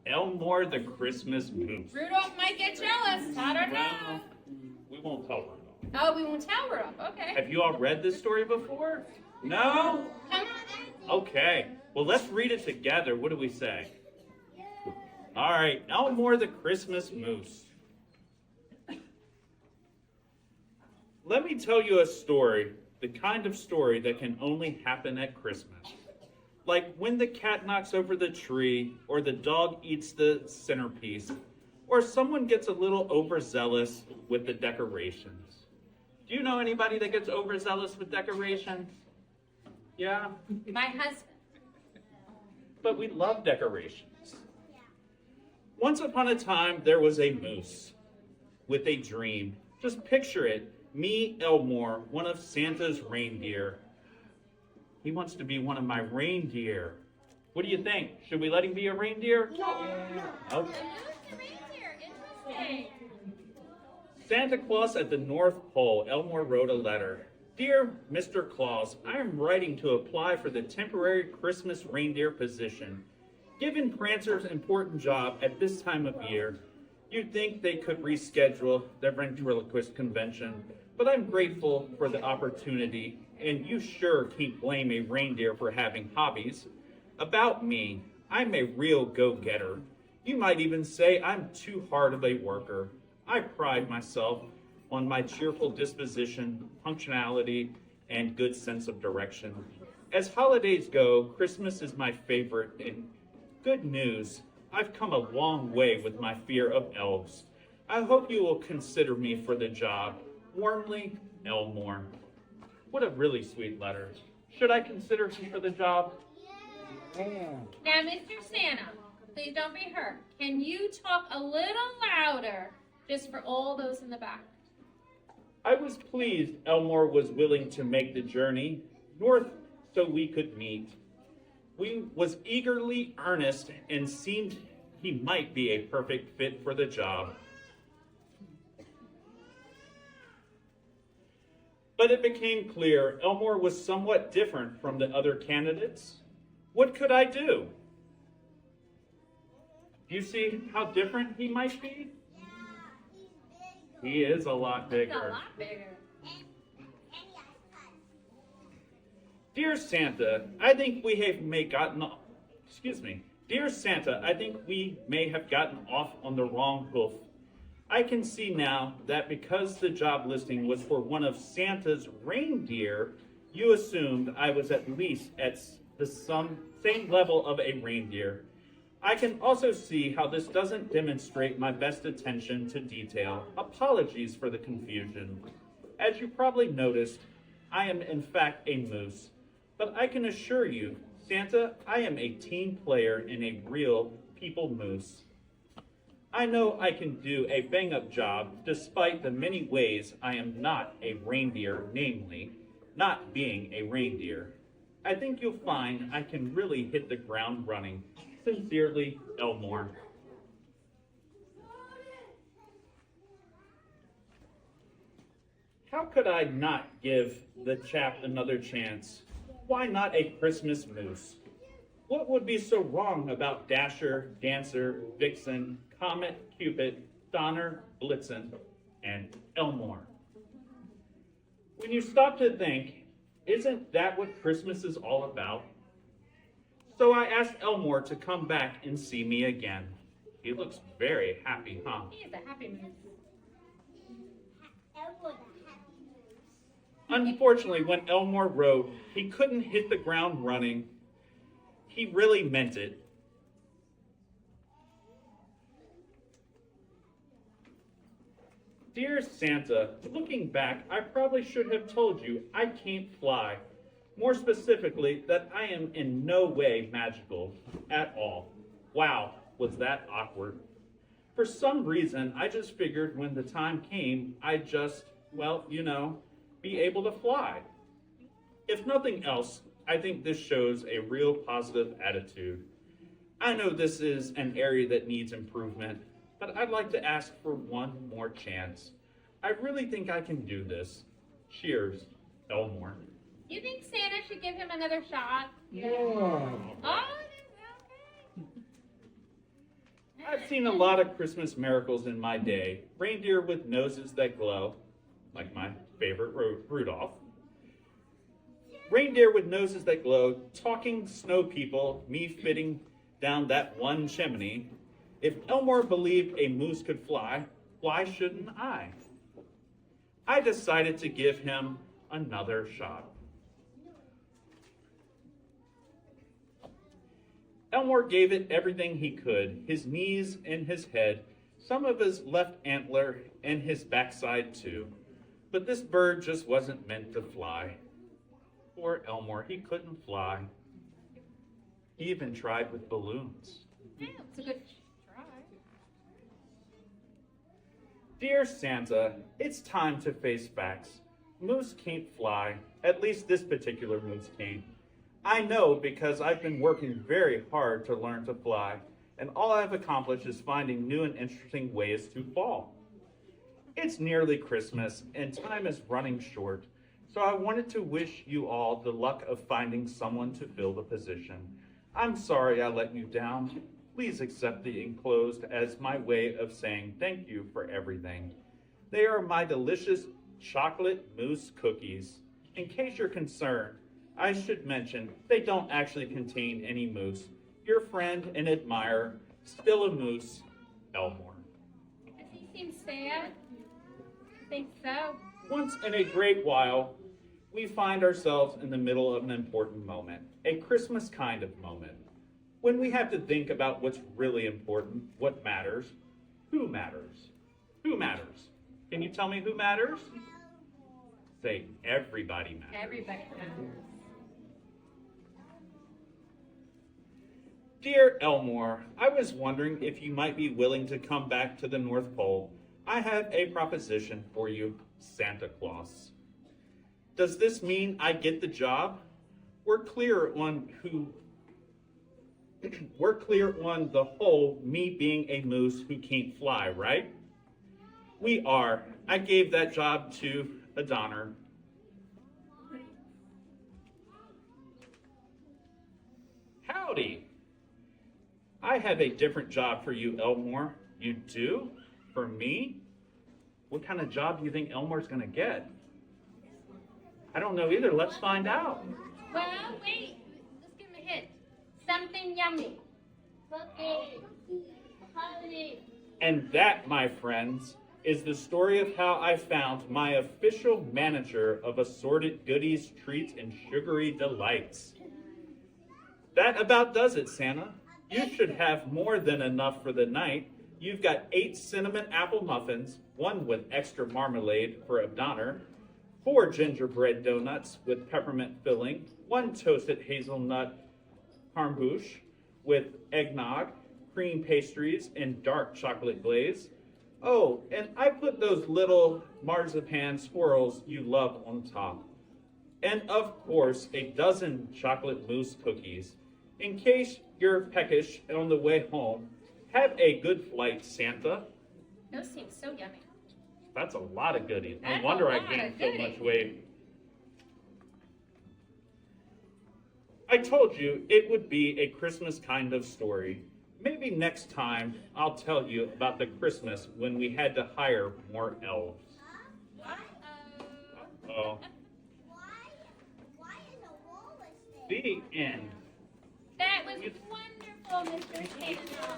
Elmore the Christmas Moose. Rudolph might get jealous. I don't know. We won't tell Rudolph. Oh, we won't tell Rudolph. Okay. Have you all read this story before? No? Come Okay. Well, let's read it together. What do we say? All right. Elmore the Christmas Moose. Let me tell you a story, the kind of story that can only happen at Christmas. Like when the cat knocks over the tree, or the dog eats the centerpiece, or someone gets a little overzealous with the decorations. Do you know anybody that gets overzealous with decorations? Yeah? My husband. But we love decorations. Once upon a time, there was a moose with a dream. Just picture it. Me, Elmore, one of Santa's reindeer. He wants to be one of my reindeer. What do you think? Should we let him be a reindeer? Yeah. Okay. Interesting. Santa Claus at the North Pole, Elmore wrote a letter. Dear Mr. Claus, I am writing to apply for the temporary Christmas reindeer position. Given Prancer's important job at this time of year, you'd think they could reschedule the ventriloquist convention, but I'm grateful for the opportunity, and you sure can't blame a reindeer for having hobbies. About me, I'm a real go-getter. You might even say I'm too hard of a worker. I pride myself on my cheerful disposition, punctuality, and good sense of direction. As holidays go, Christmas is my favorite, and good news, I've come a long way with my fear of elves. I hope you will consider me for the job. Warmly, Elmore. What a really sweet letter. Should I consider him for the job? Now, Mr. Santa, please don't be hurt. Can you talk a little louder just for all those in the back? I was pleased Elmore was willing to make the journey north so we could meet. We was eagerly earnest and seemed he might be a perfect fit for the job. But it became clear Elmore was somewhat different from the other candidates. What could I do? Do you see how different he might be? He is a lot bigger. He's a lot bigger. Dear Santa, I think we have Dear Santa, I think we may have gotten off on the wrong hoof. I can see now that because the job listing was for one of Santa's reindeer, you assumed I was at least at the same level of a reindeer. I can also see how this doesn't demonstrate my best attention to detail. Apologies for the confusion. As you probably noticed, I am in fact a moose. But I can assure you, Santa, I am a team player and a real people moose. I know I can do a bang-up job despite the many ways I am not a reindeer, namely, not being a reindeer. I think you'll find I can really hit the ground running. Sincerely, Elmore. How could I not give the chap another chance? Why not a Christmas moose? What would be so wrong about Dasher, Dancer, Vixen, Comet, Cupid, Donner, Blitzen, and Elmore? When you stop to think, isn't that what Christmas is all about? So I asked Elmore to come back and see me again. He looks very happy, huh? He is a happy moose. Unfortunately, when Elmore wrote, he couldn't hit the ground running. He really meant it. Dear Santa, looking back, I probably should have told you I can't fly. More specifically, that I am in no way magical at all. Wow, was that awkward. For some reason, I just figured when the time came, I'd just, well, you know, be able to fly. If nothing else, I think this shows a real positive attitude. I know this is an area that needs improvement, but I'd like to ask for one more chance. I really think I can do this. Cheers, Elmore. You think Santa should give him another shot? Yeah. Oh, okay. I've seen a lot of Christmas miracles in my day. Reindeer with noses that glow, like my favorite Rudolph. Reindeer with noses that glow, talking snow people, me fitting down that one chimney. If Elmore believed a moose could fly, why shouldn't I? I decided to give him another shot. Elmore gave it everything he could, his knees and his head, some of his left antler, and his backside too. But this bird just wasn't meant to fly. Poor Elmore, he couldn't fly. He even tried with balloons. Yeah, it's a good try. Dear Santa, it's time to face facts. Moose can't fly, at least this particular moose can't. I know because I've been working very hard to learn to fly, and all I've accomplished is finding new and interesting ways to fall. It's nearly Christmas, and time is running short, so I wanted to wish you all the luck of finding someone to fill the position. I'm sorry I let you down. Please accept the enclosed as my way of saying thank you for everything. They are my delicious chocolate mousse cookies. In case you're concerned, I should mention they don't actually contain any mousse. Your friend and admirer, still a moose, Elmore. Does he seem sad? I think so. Once in a great while, we find ourselves in the middle of an important moment, a Christmas kind of moment. When we have to think about what's really important, what matters, who matters? Who matters? Can you tell me who matters? Say, everybody matters. Everybody matters. Dear Elmore, I was wondering if you might be willing to come back to the North Pole. I have a proposition for you, Santa Claus. Does this mean I get the job? We're clear on the whole me being a moose who can't fly, right? We are. I gave that job to a Donner. Howdy. I have a different job for you, Elmore. You do? For me? What kind of job do you think Elmore's going to get? I don't know either. Let's find out. Well, wait. Let's give him a hint. Something yummy. Cookie. Honey. And that, my friends, is the story of how I found my official manager of assorted goodies, treats, and sugary delights. That about does it, Santa. You should have more than enough for the night. You've got 8 cinnamon apple muffins, 1 with extra marmalade for a Donner, 4 gingerbread donuts with peppermint filling, 1 toasted hazelnut harmbouche with eggnog, cream pastries, and dark chocolate glaze. Oh, and I put those little marzipan swirls you love on top. And of course, a dozen chocolate mousse cookies. In case you're peckish on the way home, have a good flight, Santa. Those seem so yummy. That's a lot of goodies. No That's wonder a I lot gained of so goodies. much weight. I told you it would be a Christmas kind of story. Maybe next time I'll tell you about the Christmas when we had to hire more elves. Uh-oh. Why is a walrus there? The end. That was wonderful, Mr. Santa.